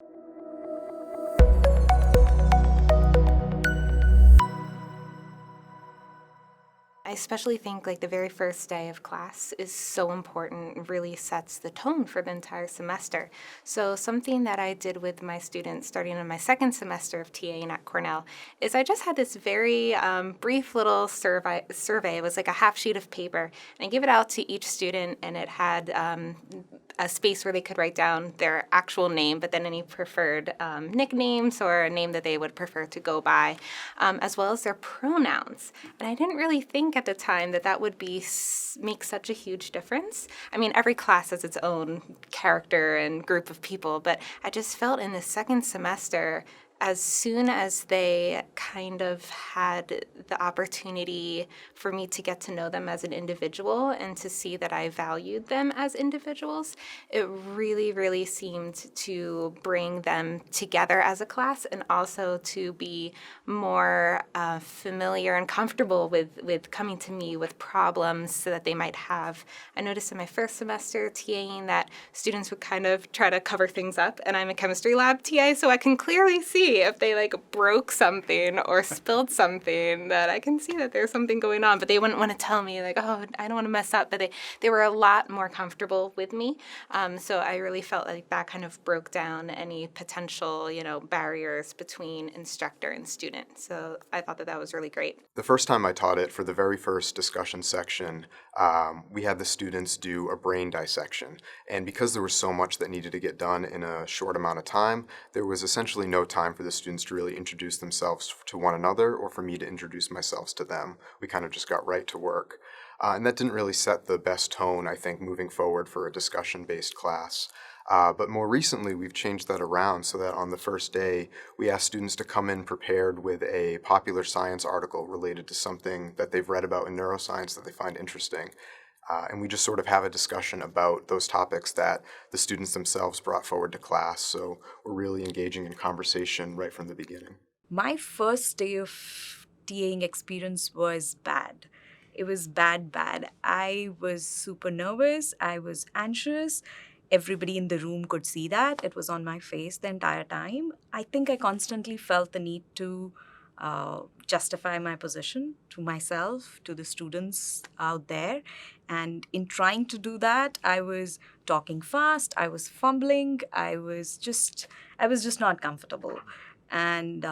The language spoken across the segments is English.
I especially think like the very first day of class is so important, really sets the tone for the entire semester. So something that I did with my students starting in my second semester of TAing at Cornell is I just had this very brief little survey. It was like a half sheet of paper, and I gave it out to each student, and it had a space where they could write down their actual name, but then any preferred nicknames or a name that they would prefer to go by, as well as their pronouns. And I didn't really think at the time that that would make such a huge difference. I mean, every class has its own character and group of people, but I just felt in the second semester, as soon as they kind of had the opportunity for me to get to know them as an individual and to see that I valued them as individuals, it really, really seemed to bring them together as a class and also to be more familiar and comfortable with coming to me with problems that they might have. I noticed in my first semester TAing that students would kind of try to cover things up, and I'm a chemistry lab TA, so I can clearly see if they like broke something or spilled something, that I can see that there's something going on, but they wouldn't want to tell me like, oh, I don't want to mess up. But they were a lot more comfortable with me. So I really felt like that kind of broke down any potential, barriers between instructor and student. So I thought that that was really great. The first time I taught it, for the very first discussion section, we had the students do a brain dissection. And because there was so much that needed to get done in a short amount of time, there was essentially no time for the students to really introduce themselves to one another or for me to introduce myself to them. We kind of just got right to work. And that didn't really set the best tone, I think, moving forward for a discussion-based class. But more recently, we've changed that around so that on the first day, we ask students to come in prepared with a popular science article related to something that they've read about in neuroscience that they find interesting. And we just sort of have a discussion about those topics that the students themselves brought forward to class. So we're really engaging in conversation right from the beginning. My first day of TAing experience was bad. It was bad. I was super nervous. I was anxious. Everybody in the room could see that. It was on my face the entire time. I think I constantly felt the need to justify my position to myself, to the students out there. And in trying to do that, I was talking fast, I was fumbling, I was just not comfortable. And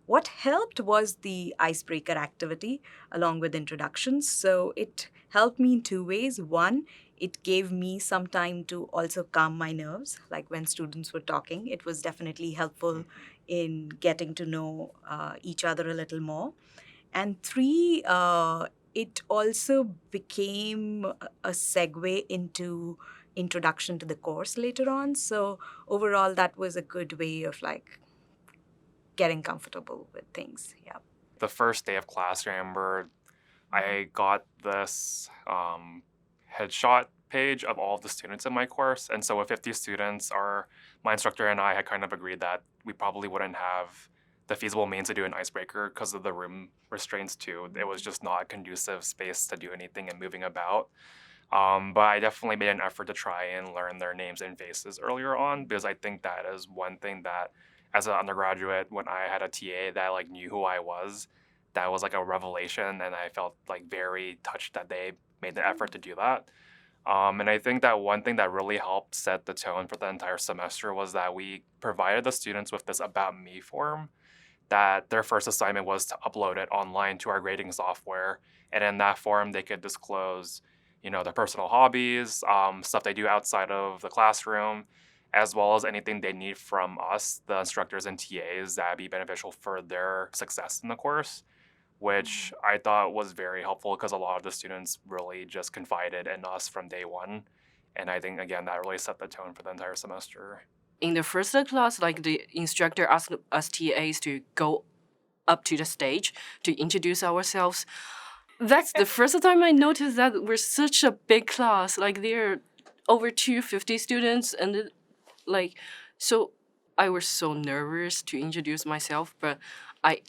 what helped was the icebreaker activity along with introductions. So it helped me in two ways. One, it gave me some time to also calm my nerves, like when students were talking. It was definitely helpful in getting to know each other a little more. And three, it also became a segue into introduction to the course later on. So overall, that was a good way of like getting comfortable with things. Yeah. The first day of class, I remember I got this headshot page of all of the students in my course. And so with 50 students, my instructor and I had kind of agreed that we probably wouldn't have the feasible means to do an icebreaker because of the room restraints too. It was just not a conducive space to do anything and moving about. But I definitely made an effort to try and learn their names and faces earlier on, because I think that is one thing that, as an undergraduate, when I had a TA that like knew who I was, that was like a revelation, and I felt like very touched that they made the effort to do that. And I think that one thing that really helped set the tone for the entire semester was that we provided the students with this About Me form, that their first assignment was to upload it online to our grading software. And in that form, they could disclose, their personal hobbies, stuff they do outside of the classroom, as well as anything they need from us, the instructors and TAs, that'd be beneficial for their success in the course, which I thought was very helpful because a lot of the students really just confided in us from day one. And I think, again, that really set the tone for the entire semester. In the first class, like the instructor asked us TAs to go up to the stage to introduce ourselves. That's the first time I noticed that we're such a big class. Like there are over 250 students, and so I was so nervous to introduce myself, but I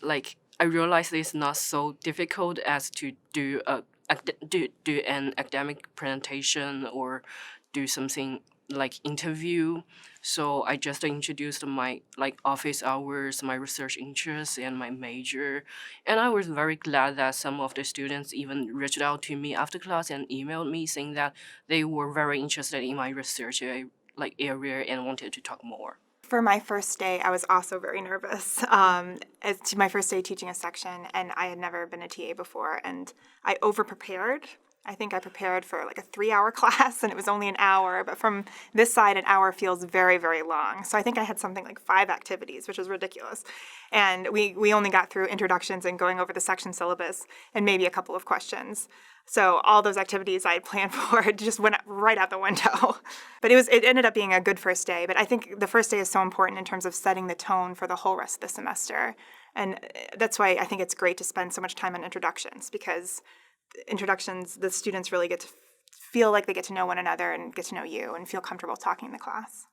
realized it's not so difficult as to do an academic presentation or do something like interview. So I just introduced my like office hours, my research interests, and my major. And I was very glad that some of the students even reached out to me after class and emailed me saying that they were very interested in my research like area and wanted to talk more. For my first day, I was also very nervous. As to my first day teaching a section, and I had never been a TA before, and I over-prepared. I think I prepared for like a 3-hour class, and it was only an hour, but from this side, an hour feels very, very long. So I think I had something like 5 activities, which was ridiculous. And we only got through introductions and going over the section syllabus and maybe a couple of questions. So all those activities I had planned for just went right out the window. But it ended up being a good first day. But I think the first day is so important in terms of setting the tone for the whole rest of the semester. And that's why I think it's great to spend so much time on introductions, because introductions, the students really get to feel like they get to know one another and get to know you and feel comfortable talking in the class.